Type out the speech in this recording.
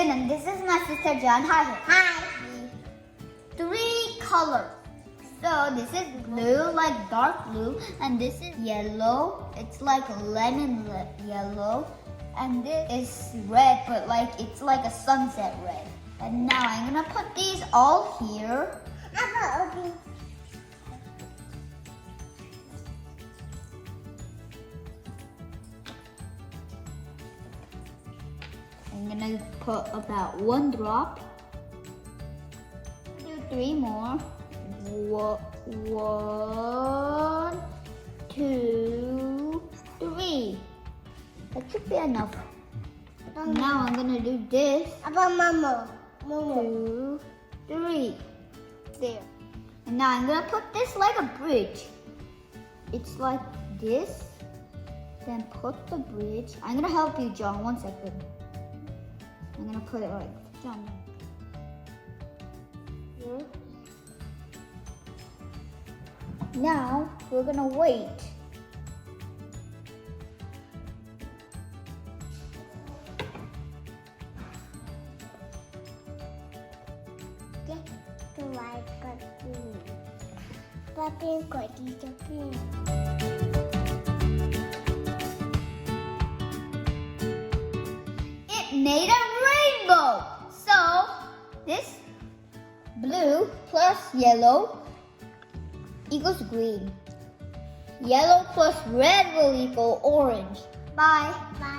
Jian and this is my sister Jian. Hi. Hi. Three colors. So this is blue, like dark blue, and this is yellow. It's like lemon yellow, and this is red, but like it's like a sunset red. And now I'm gonna put these all here. I'm gonna put about 1 drop. Do 3 more. 1, 2, 3. That should be enough. Now I'm gonna do this. Mama. 2, 3. There. And now I'm gonna put this like a bridge. It's like this. Then put the bridge. I'm gonna help you, John. 1 second. I'm gonna put it like John. Here. Now we're gonna wait. Get to like Papi got disappeared. It made a rainbow. So this blue plus yellow equals green. Yellow plus red will equal orange. Bye. Bye.